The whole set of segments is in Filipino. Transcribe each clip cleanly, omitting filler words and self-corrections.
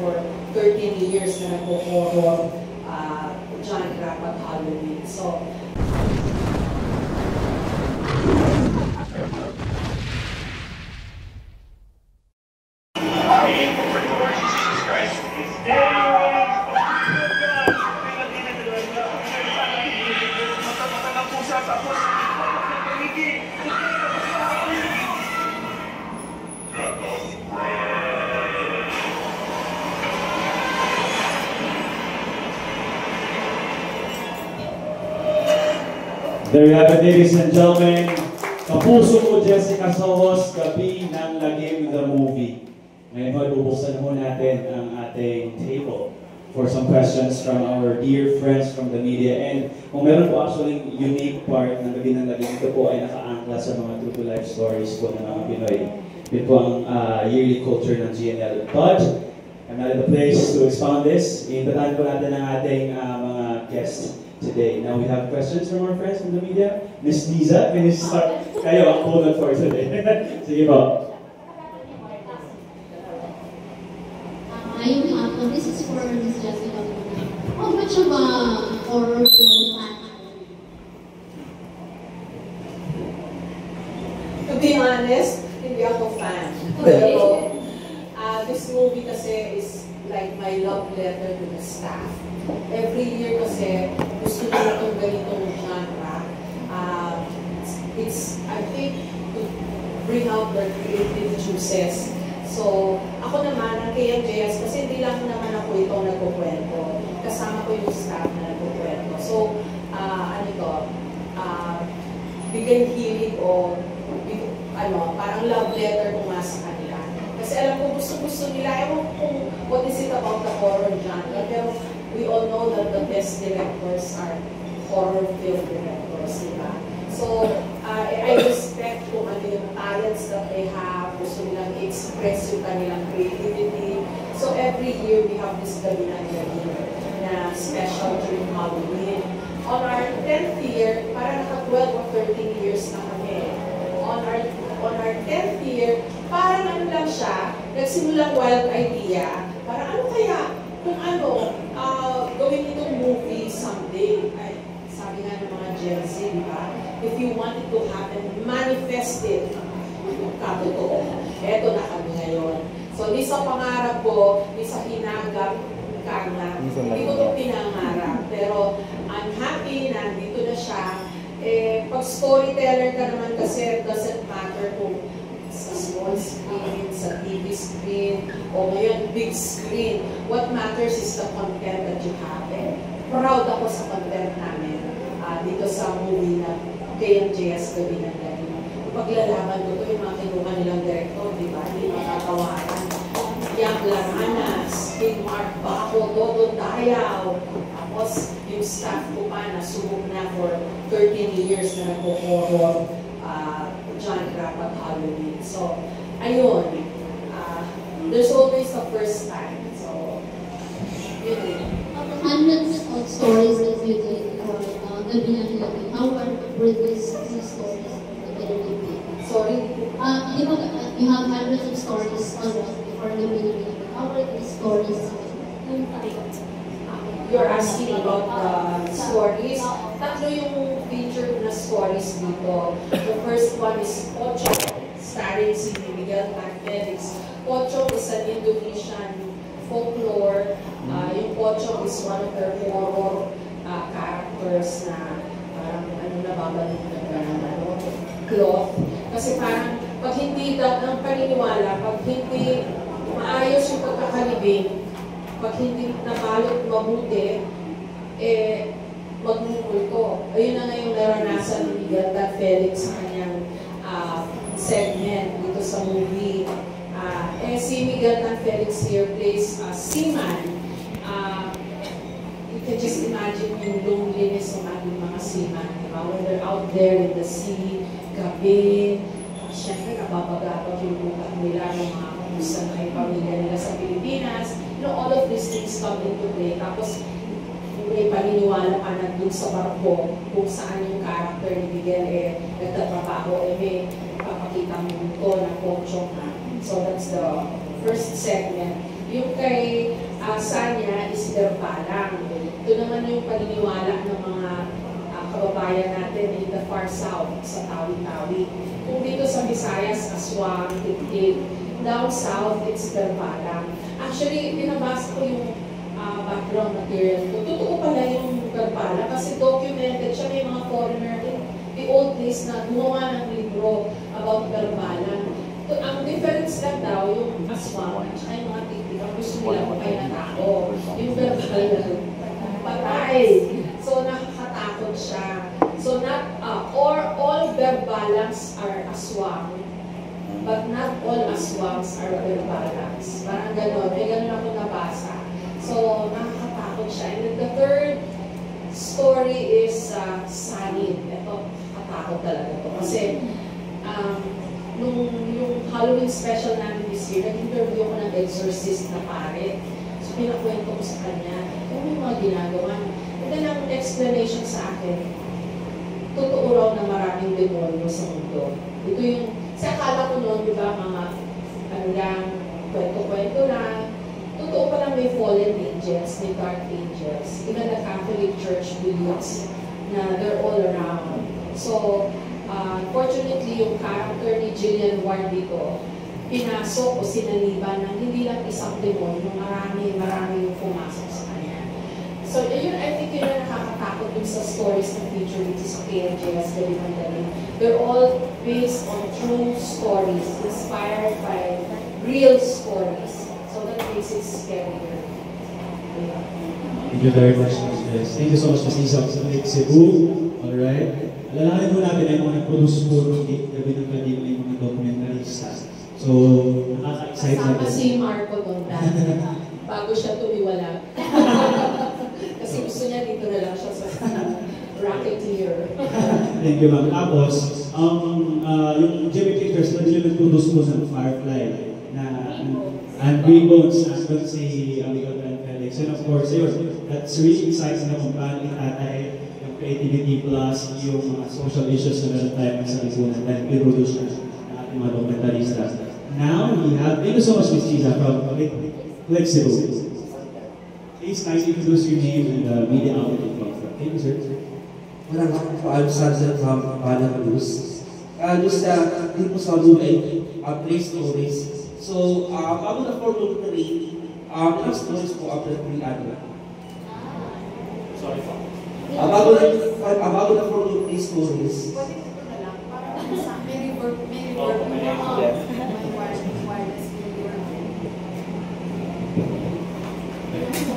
for 13 years na nagpo-horror Johnny Depp at Halloween. So, There you have it, ladies and gentlemen. Kapuso ko, Jessica Sohos, Gabi ng Lagim the Movie. Ngayon, bubuksan mo natin ang ating table for some questions from our dear friends from the media. And kung meron po actually unique part ng Gabi ng Lagim, ito po ay naka-angkla sa mga true-to-life stories po ng mga Pinoy. Ito po ang yearly culture ng GNL. But, I'm not in the place to expound this. Iimbitahan po natin ang ating mga guests today. Now we have questions from our friends from the media. Miss Liza, can you start? Kayo ang opponent for today. Sige po. This is for Miss Jessica. How much of a horror film fan? To be honest, hindi ako fan. Pero this movie kasi is like my love letter to the staff. Every year kasi gusto nila itong ganitong genre. It's, I think, to bring out their creative juices. So, ako naman, ang KMJS, kasi hindi lang naman ako itong nagkukwento. Kasama ko yung staff na nagkukwento. So, bigay hilig o parang love letter ko nga sa kanila. Kasi alam ko, gusto nila, ewan kung what is it about the horror genre, pero we all know that the best directors are horror film directors, diba? So, I respect kung ano yung talents that they have, gusto nilang express yung kanilang creativity. So, every year we have this Gabi ng Lagim na special during Halloween. On our 10th year, parang naka-12 or 13 years na kami. On our 10th year, parang ano lang siya, nagsimulang wild idea, parang ano kaya, kung gawin itong movie someday. Ay, sabi nga ng mga Gen Z, di ba? If you want it to happen, manifest it. Katotoo. Eto na kami ngayon. So, di sa pangarap ko, di sa hinagap, hindi ko ito pinangarap. Pero, I'm happy na dito na siya. Pag storyteller ka naman kasi, it doesn't matter kung sa small screen, sa TV screen, o ngayon big screen. What matters is the content that you have. Proud ako sa content namin dito sa movie na KMJS Gabi ng Lagim. Paglalaman ko ito, yung mga kinuha nilang director, di ba? Hindi makakawalan. Yang Laranas, Big Mark Baco, Dodo Dayaw. Tapos yung staff ko pa na subok na for 13 years na nagpo-horror Johnny Depp at Halloween. So, ayun. There's always a first time. So, yun din. Hundreds of stories that you did for Gabi ng Lagim. How were these stories that you did? Sorry? You have hundreds of stories already for Gabi ng Lagim. How were these stories? You're asking about the stories. Tatlo yung featured na stories dito. The first one is Pocho, starring si Miguel Felix. Pocho is an Indonesian folklore. Yung Pocho is one of their horror characters na parang nababalik na cloth. Kasi parang pag hindi ng paniniwala, pag hindi maayos yung pagkakalibing, pag hindi nabalot mabuti, magmumulto. Ayun na nga yung naranasan ni Miguel Felix sa kanyang segment dito sa movie. Si Miguel Felix here plays seaman. You can just imagine yung loneliness ng ating mga seaman. When they're out there in the sea, gabi, syempre nababagabag yung bukat nila ng mga kumusta na yung pamilya nila sa Pilipinas. All of these things come into play. Tapos, may paniniwala ka na dun sa barko kung saan yung character ni Miguel nagtatrabaho, may papakita mo ito na Pocho na. So, that's the first segment. Yung kay Berbalang. Ito naman yung paniniwala ng mga kababayan natin in the far south, sa Tawi-Tawi. Kung dito sa Visayas, Aswang, Titig, down south, it's Berbalang. Actually, pinabasa ko yung background material ko. Totoo pala yung Berbalang kasi documented siya, may mga foreigner in the old days na gumawa ng libro about Berbalang. Ang difference lang daw, yung aswang at saka yung mga titig, ang gusto nila patay na tao. Yung Berbalang, patay. So, nakakatakot siya. So, not all Berbalangs are aswang, but not all aswangs are Berbalangs. Parang gano'n. May gano'n ako nabasa. So, nakakatakot siya. And then the third story is Sanid. Ito, katakot talaga ito. Kasi, yung Halloween special namin this year, nag-interview ko ng exorcist na pare. So, pinakwento ko sa kanya, kung may mga ginagawa. And then, ang explanation sa akin, totoo raw na maraming demonyo sa mundo. Ito yung, kasi akala ko noon, di ba, mga, kwento-kwento lang. Totoo pa lang may fallen angels, may dark angels. Even the Catholic Church believes na they're all around. So, unfortunately, yung character ni Jillian Ward dito, pinasok o sinaliban ng hindi lang isang demonyo, marami yung pumasok sa kanya. So, yun, I think yun ang nakakatakot dun sa stories ng future dito sa KNJS, Galing. They're all based on true stories, inspired by real stories. So that makes it scarier. Yeah. Thank you very much, Ms. Jess. Thank you so much, Ms. Isa, sa Lake Cebu. Alright. Alalahanin mo natin ay mga nag-produce po ng gabi ng gabi ng mga documentarista. So, nakaka-excite natin. Kasama si Marco doon dati, bago siya tumiwala. Kasi gusto niya dito na lang siya sa Rocketeer. Thank you, ma'am. Tapos, yung Jimmy Pictures na din nag-produce po ng Firefly na and Green Bones, as well si Amigo and Felix. And of course, yun, that's really exciting na kung paano itatay yung creativity plus yung mga social issues na meron tayo sa lipunan dahil i-produce na ating mga dokumentarista. Now, we have, thank you so much, Ms. Chiza, from Lake Cebu. Please kindly introduce your name and the media outlet you come from. Thank you, sir. Walang po, I'm Sanzal from Balang News. Just dito sa movie, play stories. So, bago na for Look 3, ilang stories po after 3 ano? Sorry po. Bago na for Look 3 stories. Pwede ko na lang, parang sa may work, may wireless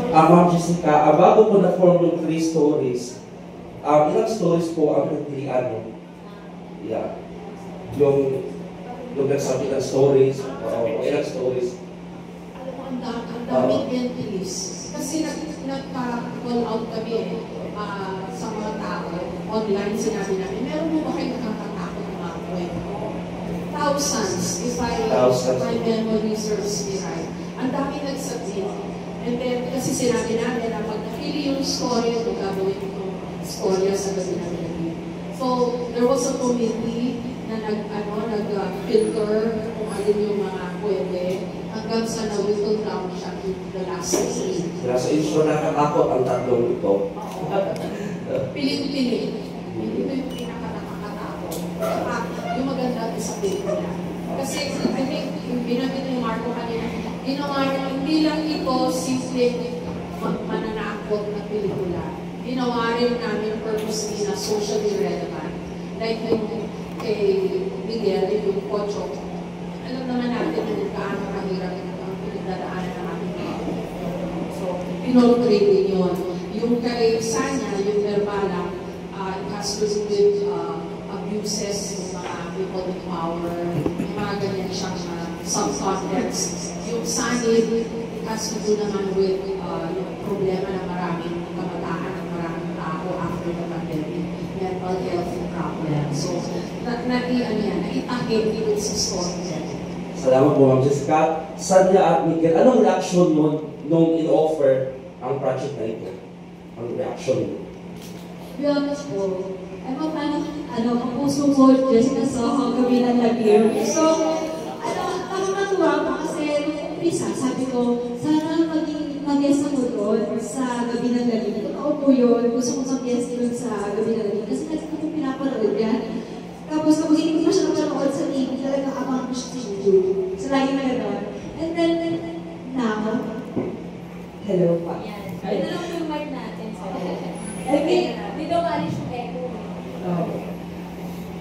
Ma'am Jessica, bago po na for Look 3 stories, ilang stories po after 3 ano? Yeah. Yung nagsabi ng stories, ilang stories. Alam mo, ang daming entries. Kasi nagpa-call out kami sa mga tao. Online, sinabi namin, meron mo ba kayo nakakatakot ng mga kwento? Thousands, if my memory serves me right. Ang dami nagsubmit. And then, kasi sinabi namin na pag napili yung story, gagawin itong story sa gabi namin. So, there was a committee na nag-filter kung alin yung mga pwede hanggang sa na-whittle down siya to the last 3. Nasa intro nakatakot ang tatlong ito. Pilit-pilit. Ito yung pinaka-nakakatakot. Yung maganda sa pelikula. Kasi I think, yung binabit ni Marco kanina, ginawa niya, hindi lang ito simple mananakot na pelikula. Ginawa rin namin purposely na socially relevant. Like yung kay Miguel, yung Pocho. Alam naman natin na gaano kahirap ang pinagdadaanan ng ating mga. So, pinoltray din yun. Yung kay Sanya, yung Berbalang, it has to do with abuses ng mga people in power. May mga ganyan siyang subcontext. Yung Sanid, it has to do naman with yung problema ng maraming kabataan ng maraming tao after the pandemic. Mental health problem. So, naitahid din sa story. Salamat po, Ma'am Jessica. Sanya at Miguel, anong reaction nung in-offer ang project na ito? Ang reaction nyo? To be honest po, I'm a fan of, ang puso ko, Jessica Soho, Kabilang Lagir. So, nakakatuwa pa kasi, Risa, sabi ko, sana mag-guess ako doon sa ng Gabi. Totoo po yun. Gusto kong mag-guest doon sa Gabi ng Gabi. Kasi lagi ko pong pinapanood yan. Tapos hindi ko pa siya napanood sa TV. Talagang abang ko siya sa YouTube. So lagi na gano'n. And then, now, hello pa. Yan. Ito lang yung mic natin. Okay. Dito maalis yung echo.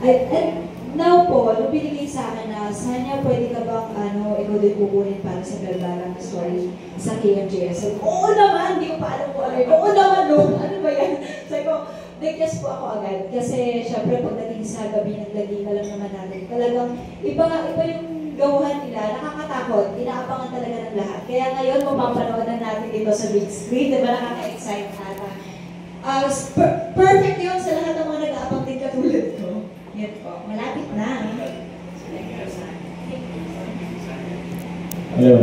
And now po, nung binigay sa akin na, Sanya, pwede ka bang, ikaw din kukunin para sa Galbalang story sa KMJS? Oo naman, hindi ko pa alam kung ano yun. Oo naman, no? Ano ba yan? Sabi ko, nag-guess po ako agad. Kasi, syempre, pagdating sa Gabi ng Lagi, alam naman natin, talagang iba yung gawahan nila, nakakatakot, inaabangan talaga ng lahat. Kaya ngayon, mapapanood na natin dito sa big screen, di ba nakaka-excite ata? Perfect yun sa lahat ng mga nag-aabang din katulad ko. Yan po, malapit na. Hello.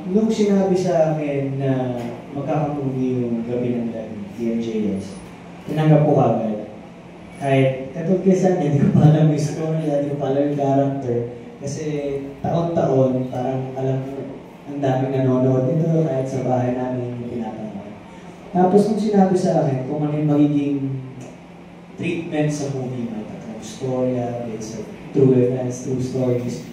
Nung sinabi sa akin na magkakamuvi yung Gabi ng Lagi, TMJS, tinanggap ko agad. Kahit katulad kaysa, hindi ko pa alam yung story, hindi ko pa alam yung character. Kasi taon-taon, parang alam mo, ang daming nanonood nito kahit sa bahay namin pinapanood. Tapos nung sinabi sa akin kung ano yung magiging treatment sa movie, may tatlong storya, based on true events, true stories,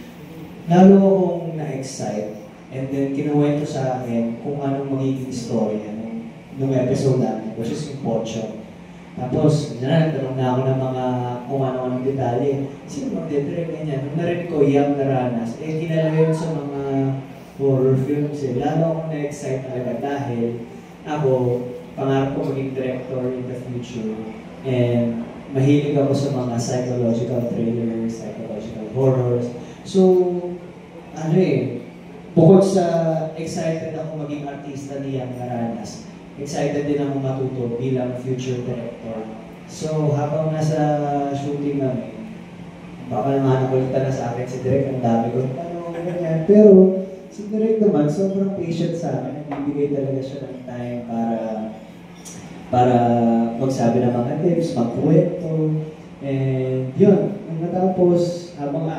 lalo akong na-excite. And then kinuwento sa akin kung anong magiging storya nung episode namin, which is yung Pocho. Tapos, nagtanong na ako ng mga kung ano-anong detalye. Sino mag-direct ganyan? Nung narinig ko, Young Naranas, kinala yun sa mga horror films. Lalo akong na-excite talaga dahil ako, pangarap ko maging director in the future. And mahilig ako sa mga psychological thrillers, psychological horrors. So, bukod sa excited ako maging artista ni Young Naranas, excited din ako matuto bilang future director. So, habang nasa shooting namin, baka naman nakulitan na sa akin si Direk, ang dami ko ganyan. Pero, si Direk naman, sobrang patient sa akin. Nagbibigay talaga siya ng time para magsabi ng mga tips, magkwento. And yun, nung natapos, habang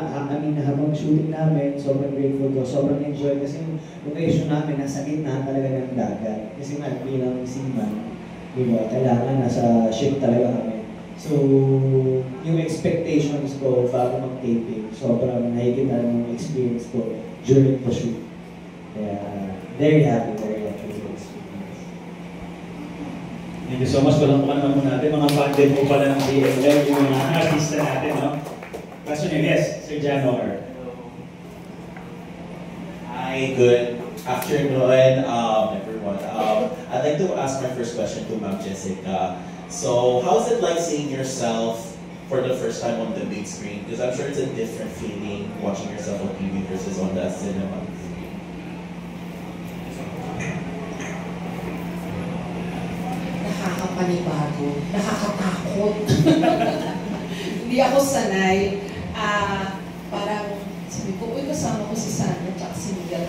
shooting namin, sobrang grateful ko, sobrang enjoy kasi yung location namin nasa gitna talaga ng dagat. Kasi nga, bilang seaman, diba, kailangan nasa ship talaga kami. So, yung expectations ko bago mag-taping, sobrang nakikita ng experience ko during the shoot. Kaya, very happy with the experience. Thank you so much. Walang naman natin. Mga fan-din po pala ng DLM, yung mga artista natin, no? Question nyo, yes, Sir Jan Or. Hi, good afternoon, everyone. I'd like to ask my first question to Ma'am Jessica. So, how is it like seeing yourself for the first time on the big screen? Because I'm sure it's a different feeling watching yourself on TV versus on the cinema. Nakakapanibago, nakakatakot. Hindi ako sanay. Parang sabi ko, uy, kasama ko si Sanya at si Miguel.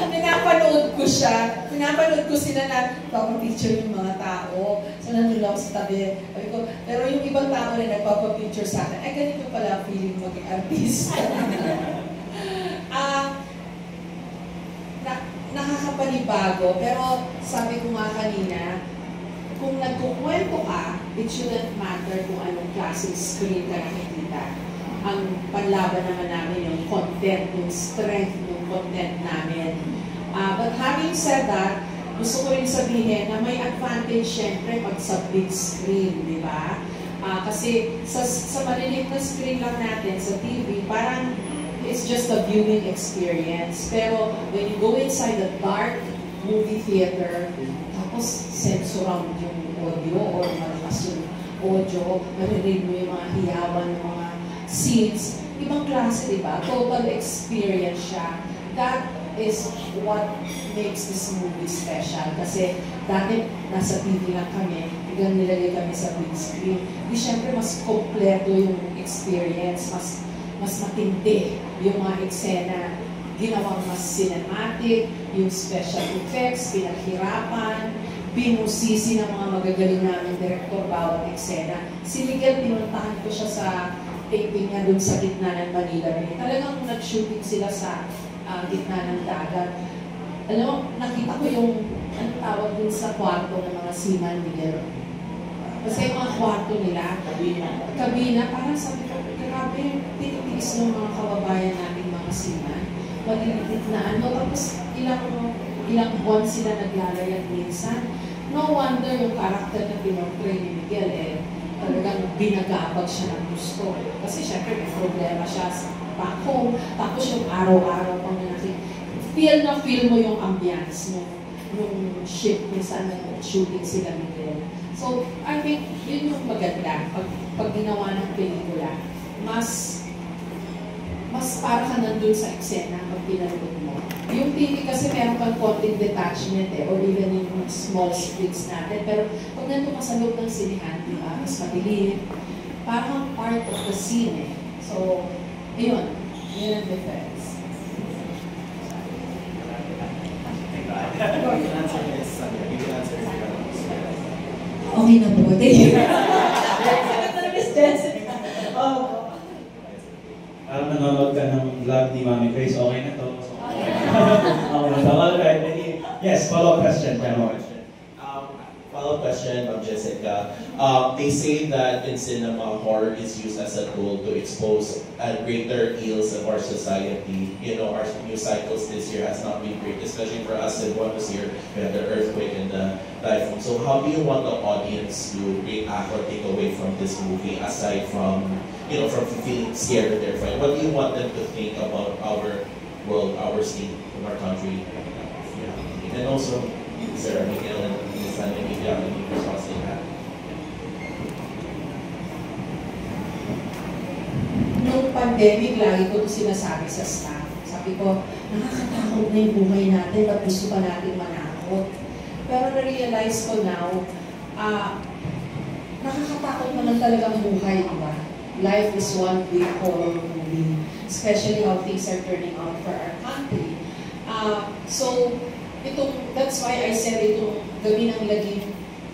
Pinapanood ko siya. Pinapanood ko sila na papapicture yung mga tao. So, nandun ako sa tabi. Sabi ko, pero yung ibang tao rin nagpapapicture sa akin, ay, ganito pala feeling maging artista. Nakakapanibago, pero sabi ko nga kanina, kung nagkukwento ka, it shouldn't matter kung anong klaseng screen ka nakikita. Ang panlaban naman namin yung content, yung strength ng content namin. But having said that, gusto ko rin sabihin na may advantage syempre pag sa big screen, di ba? Kasi sa maliliit na screen lang natin sa TV, parang it's just a viewing experience. Pero when you go inside the dark movie theater, tapos sensurround yung audio or malakas yung audio, marinig mo yung mga hiyawan ng mga scenes, ibang klase, diba? Total experience siya. That is what makes this movie special. Kasi dati nasa TV lang kami, biglang nilagay kami sa big screen. Di syempre mas kompleto yung experience, mas matindi yung mga eksena, ginawang mas cinematic, yung special effects, pinaghirapan, binusisi ng mga magagaling namin direktor bawat eksena. Si Miguel, pinuntahan ko siya sa taping niya dun sa gitna ng Manila Bay. Talagang nag-shooting sila sa gitna ng dagat. Alam mo, nakita ko yung, ano tawag din sa kwarto ng mga seaman Miguel. Kasi yung mga kwarto nila, kabina, parang sabi ko, grabe, tinitiis ng mga kababayan natin mga seaman. Maliliit na ano, tapos ilang buwan sila naglalayag minsan. No wonder yung karakter na pinortray ni Miguel, talagang binagabag siya ng gusto. Kasi syempre may problema siya sa back home, tapos yung araw-araw pang feel mo yung ambience nung ship minsan na shooting sila Miguel. So, I think yun yung maganda pag ginawa ng pelikula. Mas para ka nandun sa eksena pag pinanood mo. Yung TV kasi meron kang konting detachment or even yung small screens natin. Pero pag nandun ka sa loob ng sinihan, di ba? Mas madilim. Parang part of the scene So, ayun. Yun ang difference. Okay na po. Thank you. Sagot na Miss Jessica. Parang nanonood ka ng vlog ni Mami Grace, okay na to. Okay, so alright. Yes, follow-up question. Follow-up question from Jessica. They say that in cinema, horror is used as a tool to expose greater ills of our society. You know, our news cycles this year has not been great, especially for us in one this year. We had the earthquake and the typhoon. So how do you want the audience to react or take away from this movie, aside from, you know, from feeling scared or terrified? What do you want them to think about our world, our state, of our country? Yeah. And also, Sarah Miguel and San Miguel, any response to that? Noong pandemic, lagi ko sinasabi sa staff. Sabi ko, nakakatakot na yung buhay natin at gusto pa natin manakot. Pero na-realize ko now, nakakatakot naman talagang buhay, diba? Life is one big horror movie, especially how things are turning out for our country. So, that's why I said itong Gabi ng Lagim,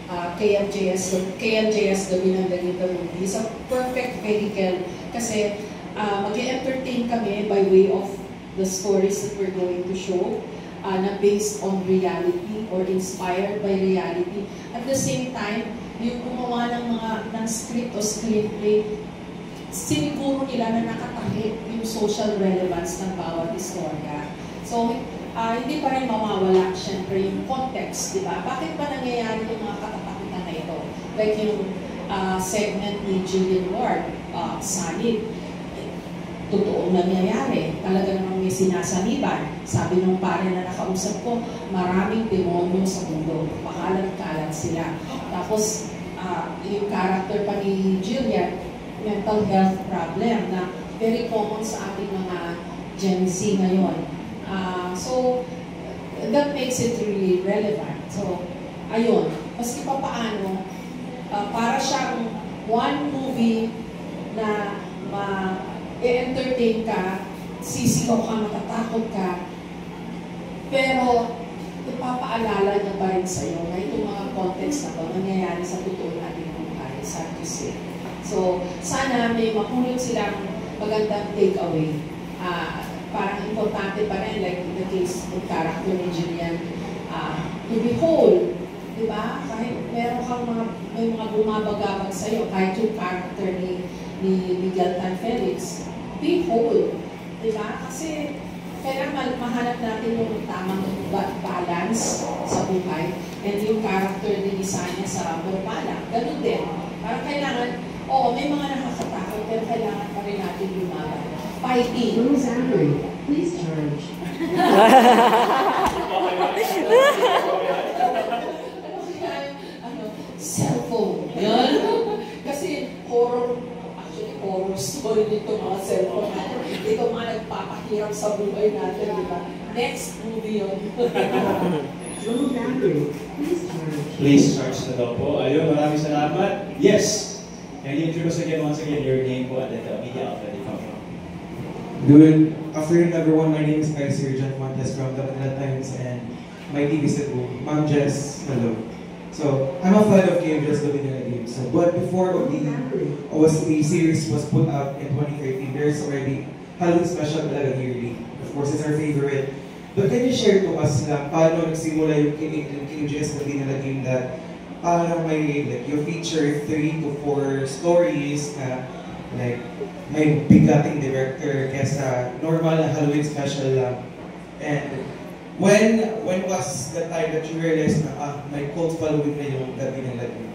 KMJS Gabi ng Lagim the movie. It's a perfect vehicle kasi mag-entertain kami by way of the stories that we're going to show na based on reality or inspired by reality. At the same time, yung gumawa ng script o screenplay, siniguro nila na nakatahi yung social relevance ng bawat istorya. So, hindi pa rin mawawala, syempre, yung context, di ba? Bakit ba nangyayari yung mga katatakutan na ito? Like yung segment ni Julian Ward, Sanib, totoong nangyayari. Talaga namang may sinasaniban. Sabi nung pare na nakausap ko, maraming demonyo sa mundo. Pakalat-kalat sila. Tapos, yung character pa ni Julian, mental health problem na very common sa ating mga Gen Z ngayon. So, that makes it really relevant. So, ayun. Maski pa paano, para siyang one movie na ma-entertain ka, sisigaw ka, matatakot ka, pero ipapaalala niya pa rin sa'yo na itong mga context na ito nangyayari sa totoo natin buhay, sad to say. So, sana may mahulog silang magandang takeaway. Parang importante pa rin, like in the case ng character ni Julian, to be whole, di ba? Kahit meron kang may mga bumabagabag sa'yo, kahit yung character ni Miguel Tan Felix, be whole, di ba? Kasi kailangan mahanap natin yung tamang balance sa buhay, and yung character ni Lisania sa Burpala, ganun din. Parang kailangan, may mga nakakatakot, pero kailangan pa rin natin lumaban. Fighting. Rose Andrew, please charge. Cellphone. Yan. Kasi horror story nito mga cellphone natin. Ito mga nagpapahirap sa buhay natin, di ba? Next movie yun. Rose Andrew, please charge. Please charge na daw po. Ayun, maraming salamat. Yes! Can you introduce once again your name po at the media outlet you come from? Good afternoon, everyone. My name is Kaiser John Montes from the Manila Times, and my TV set po, Ma'am Jess, hello. So, I'm a fan of KMJS Gabi ng Lagim. So, but before the series was put out in 2013, there's already Halloween special talaga yearly. Of course, it's our favorite But can you share to us na paano nagsimula yung KMJS Gabi ng Lagim that parang may, like, you feature 3 to 4 stories na, like, may bigating director kesa normal na Halloween special lang. And when was the time that you realized na, may cult following na yung Gabi ng Lagim?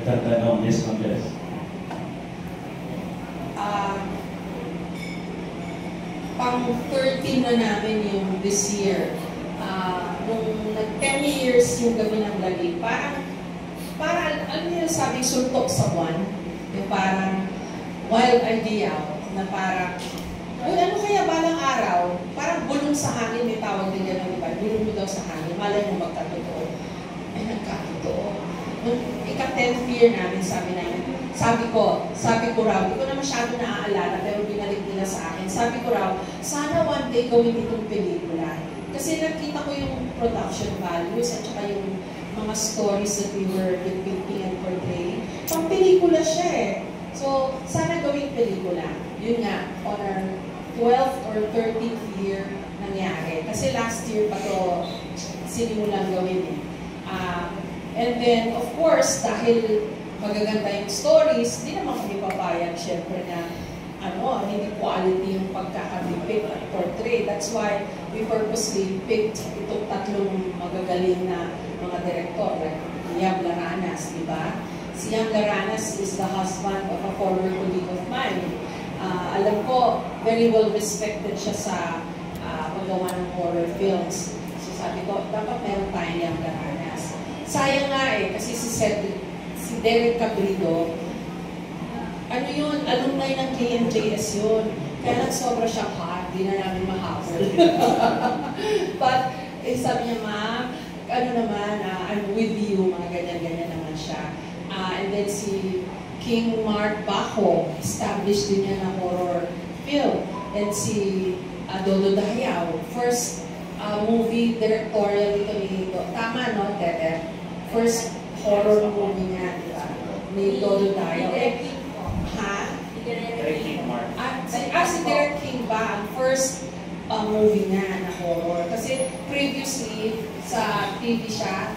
Tatanong, yes, Ma'am Jess. Pang 13 na namin yung this year. Nung nag-10 years yung Gabi ng Lagim, parang ano yung sabing sultok sa buwan? Yung parang wild idea na parang, uy, ano kaya balang araw? Parang bulong sa hangin, may tawag din yan ng iba. Bulong mo daw sa hangin, malay mo magkatotoo. Ay, nagkatotoo. Nung ika-10th year namin, sabi ko raw, hindi ko na masyado naaalala, pero binalik nila sa akin. Sabi ko raw, sana one day gawin itong pelikula. Kasi nakita ko yung production values at saka yung mga stories that we were depicting and portraying. Pang pelikula siya eh. So, sana gawing pelikula. Yun nga, on our 12th or 13th year nangyari. Kasi last year pa to sinimulang gawin eh. And then, of course, dahil magaganda yung stories, hindi naman kami papayag, syempre na hindi quality yung pagkakadepict at portray. That's why we purposely picked itong tatlong magagaling na mga director, like Yam Laranas, di ba? Si Yam Laranas is the husband of a former colleague of mine. Alam ko, very well respected siya sa paggawa ng horror films. So sabi ko, dapat meron tayong Yam Laranas. Sayang nga eh, kasi si Derek Cabrido, alumni ng KMJS yun. Kaya lang sobra siyang hot, di na namin mahabol. But, sabi niya, ma'am, I'm with you, mga ganyan-ganyan naman siya. And then si King Mark Bajo, established din niya ng horror film. And si Dolo Dayaw, first movie directorial dito ni tama, no, Tete? First horror movie niya, di ba? Ni Dolo Dayaw. Si Derek King ba ang first movie niya na horror? Kasi previously sa TV siya,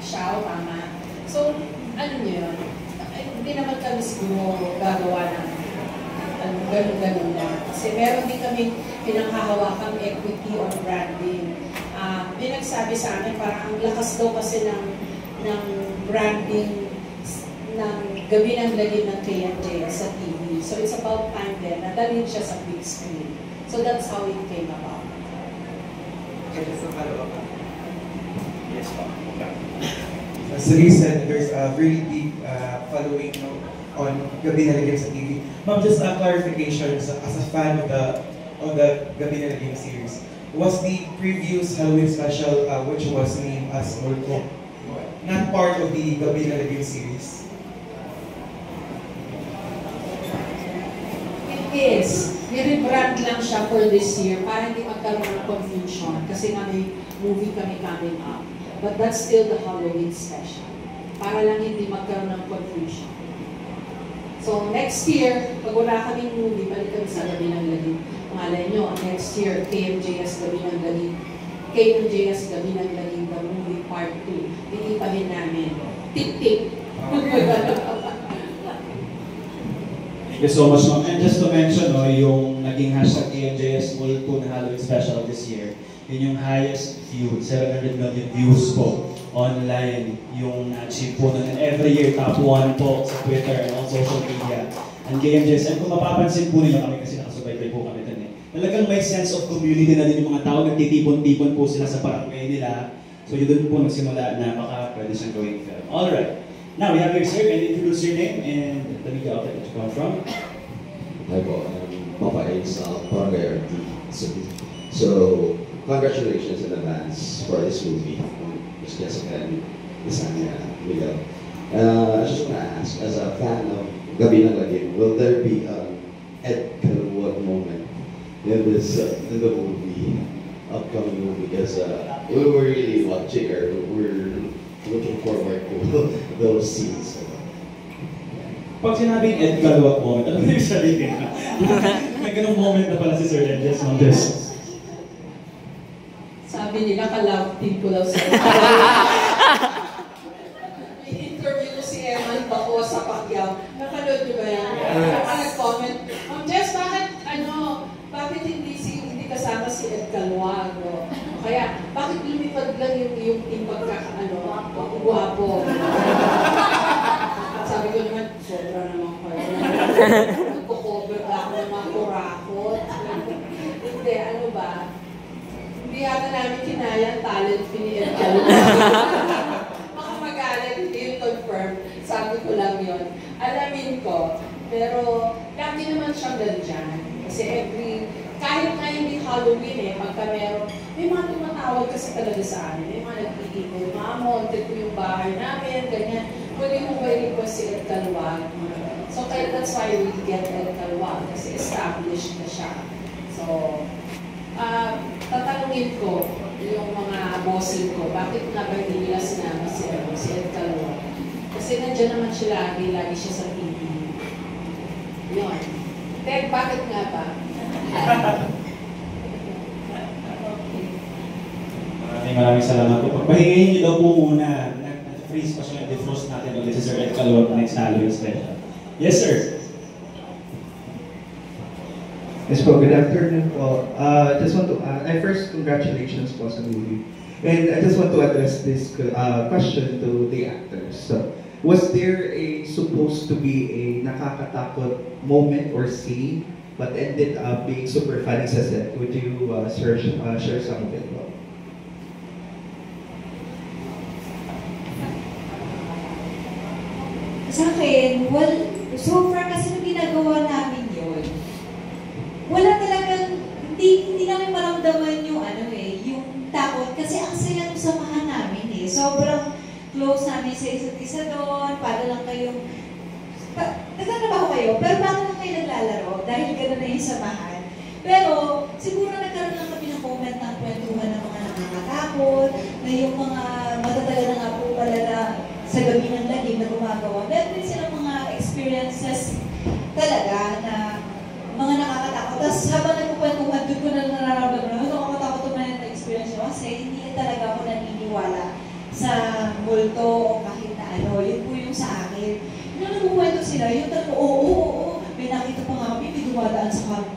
tama. So, ano niyo yun? Hindi naman kami siguro gagawa ng ganun-ganun lang. Kasi meron din kami pinanghahawakang equity or branding. May nagsabi sa amin, parang ang lakas daw kasi ng branding ng Gabi ng Lagim ng KMJS sa TV. So it's about time then, nadalhin siya sa big screen. So that's how it came about. Yes, as Lee said, there's a really big following on Gabi ng Lagim sa TV. Ma'am, just a clarification as a fan of the Gabi ng Lagim series. Was the previous Halloween special, which was named as Multo, not part of the Gabi ng Lagim series? Yes, i-rebrand lang siya for this year para hindi magkaroon ng confusion kasi nga may movie kami coming up. But that's still the Halloween special. Para lang hindi magkaroon ng confusion. So next year, pag wala kaming movie, balik kami sa Gabi ng Lagim. Malay nyo, next year, KMJS Gabi ng Lagim. KMJS Gabi ng Lagim, the movie part 2. Titipahin namin. Tik-tik. Thank you so much, ma'am. And just to mention, yung naging hashtag KMJS Multo na Halloween special this year, yun yung highest view, 700 million views po online yung achieve po nun. Every year, top 1 po sa Twitter and on social media. And KMJS, and kung mapapansin po nila kami kasi nakasubaybay po kami dun eh. Talagang may sense of community na din yung mga tao, nagtitipon-tipon po sila sa barangay nila. So yun dun po nagsimula na baka pwede siyang gawing film. Alright. Now, we have here, sir, can you introduce your name and the media outlet that you come from? Hi po, Papa Ace, Barangay RT City. So, congratulations in advance for this movie, Ms. Jessica and Ms. Anya Miguel. I just want to ask, as a fan of Gabi ng Lagim, will there be an Ed Calwood moment in the movie, upcoming movie? Because we were really watching, or we're looking forward to those scenes. Pag sinabing Ed Calwood moment, ano yung sabihin? May ganung moment na pala si Sir Ed, yes, ma'am, yes. sabi nila, ka-love team ko daw siya. I-interview ko si Eman Baco sa Pacquiao. Nakalood niyo ba yan? Nag-comment, Ma'am Jess, bakit hindi kasama si Ed Calwago? Kaya, bakit lumipad lang yung team pagkakaano, guwapo? Sabi ko naman, sobra naman kayo. Nagko-cover ako ng mga kurakot. Hindi, ano ba? Hindi yata namin kinaya ang talent ni Ed Calwago. Baka magalit, hindi yung confirm. Sabi ko lang yun. Alamin ko. Pero, lagi naman siyang nandyan. Kasi kahit nga hindi Halloween pagka meron, may mga tumatawag kasi talaga sa amin. May mga nagpipigil, monted ko yung bahay namin, ganyan. Pwede mo ba i-request si Ed Calwago? So, that's why we get Ed Calwago kasi established na siya. So, tatanungin ko yung mga bosses ko, bakit nga ba hindi nila sinama si Ed Calwago? Kasi nandiyan naman siya lagi siya sa TV. Yun. Ted, bakit nga ba? Maraming salamat po. Pagpahingayin niyo daw po muna. Nag-freeze pa siya, defrost natin ulit si Sir Ed Calwago next Halloween special. Yes, sir. Yes po, good afternoon po. Just want to first, congratulations po sa movie. And I just want to address this question to the actors. So, was there supposed to be a nakakatakot moment or scene but ended up being super funny sa set? Would you share some of it? Sa akin, well, so far kasi nung ginagawa namin yun, wala talagang, hindi namin maramdaman yung yung takot kasi ang saya ng samahan namin Sobrang close namin sa isa't isa doon, para lang kayong, nagtatrabaho kayo, pero paano lang kayo naglalaro dahil gano'n na yung samahan. Pero siguro nagkaroon lang kami ng comment ng kwentuhan ng mga nakakatakot, na yung mga matatagal na nga po pala na sa gabi ng lagim na gumagawa. Meron din silang mga experiences talaga na mga nakakatakot. Tapos habang nagkukwentuhan, doon ko na nararamdaman na nakakatakot naman yung experience nyo kasi hindi talaga ako naniniwala sa multo o kahit na yun po yung sa akin. Nung nagkukwento sila, yung talaga, oo, may nakita pa nga kami, may dumadaan sa kami.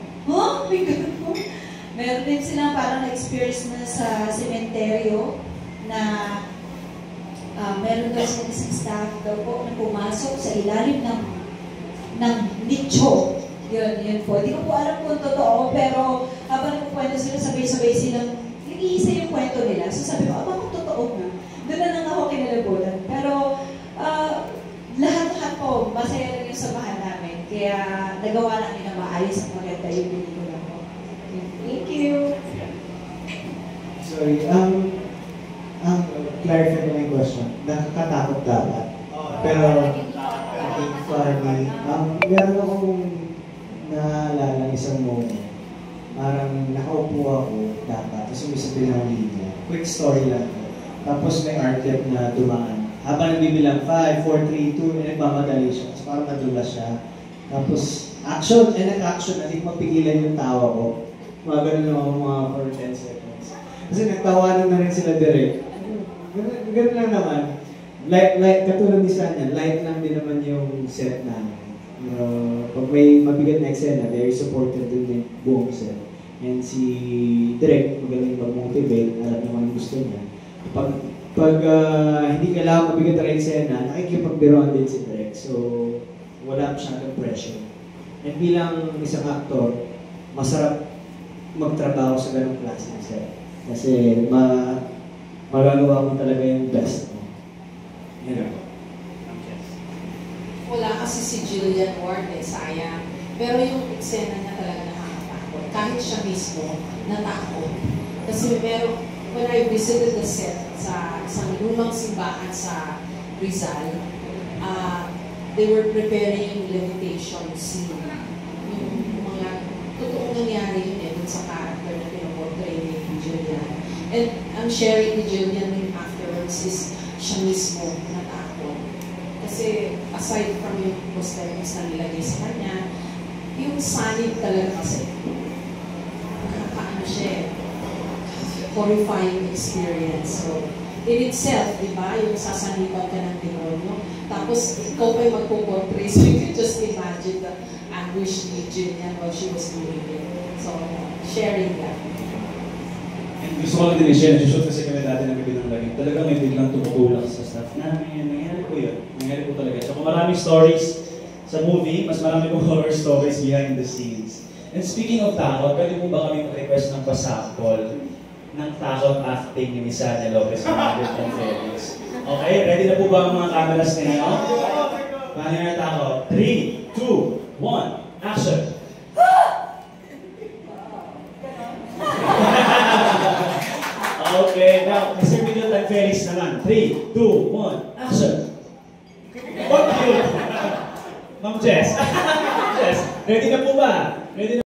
May ganun po. Meron din silang parang na-experience na sa sementeryo na meron daw sa isang staff daw po na pumasok sa ilalim ng nicho. Yun po. Hindi ko po alam kung totoo, pero habang nagkukwento sila, sabay-sabay silang nag-iisa yung kwento nila. So sabi ko, bakit totoo na? Doon na lang ako kinalabutan. Pero lahat-lahat po, masaya lang yung samahan namin. Kaya nagawa namin na maayos at maganda yung pelikula ko. Thank you! Sorry, clarify ko yung question. Nakakatakot dapat. Pero, funny. Meron akong naalala isang moment. Parang nakaupo ako dapat, tapos umisabi ng linya. Quick story lang. Tapos may artlet na dumaan. Habang nagbibilang 5, 4, 3, 2, nagmamadali siya. Tapos parang madulas siya. Tapos action, nag-action. Hindi mapigilan yung tawa ko. Mga ganun lang ako mga for 10 seconds. Kasi nagtawanan na rin sila direct. Ganun lang naman. Like katulad ni Sanya, light lang din naman yung set namin. Pag may mabigat na eksena, very supportive din yung buong set. And si Direk, magaling mag-motivate, alam naman gusto niya. Pag hindi kailangan mabigat ang eksena, nakikipagbiroan din si Direk. So, wala masyadong pressure. And bilang isang actor, masarap magtrabaho sa ganong klase ng set. Kasi magagawa mo talaga yung best mo. Wala kasi si Jillian Ward sayang. Pero yung eksena niya talaga nakakatakot. Kahit siya mismo, natakot. Kasi when I visited the set sa isang lumang simbahan sa Rizal, they were preparing levitation scene. Yung mga totoong nangyari yun dun sa character na pinoportray ni Jillian. And ang sharing ni Jillian afterwards is siya mismo natakot. Kasi aside from yung prosthetics na nilagay sa kanya, yung sanib talaga kasi nakakaano siya horrifying experience. So, in itself, di ba, yung sasaniban ka ng demonyo, tapos ikaw pa'y magpo-portray, so you can just imagine the anguish ni Jillian while she was doing it. So, sharing that. And gusto ko lang din i-share, nag-shoot kasi kami dati ng gabi ng laging. Talagang may biglang tumutulak sa staff namin. Nangyari po yun. Nangyari po talaga. So kung maraming stories sa movie, mas marami pong horror stories behind the scenes. And speaking of takot, pwede po ba kami request ng pasample ng takot acting ni Misania Lopez and Felix? Okay, ready na po ba ang mga cameras ninyo? Paano yung takot? 3, 2, 1, action! Okay, now, Mr. Video Time Felix naman. 3, 2, 1, action! What yun? Ma'am Jess. Jess, ready na po ba? Ready na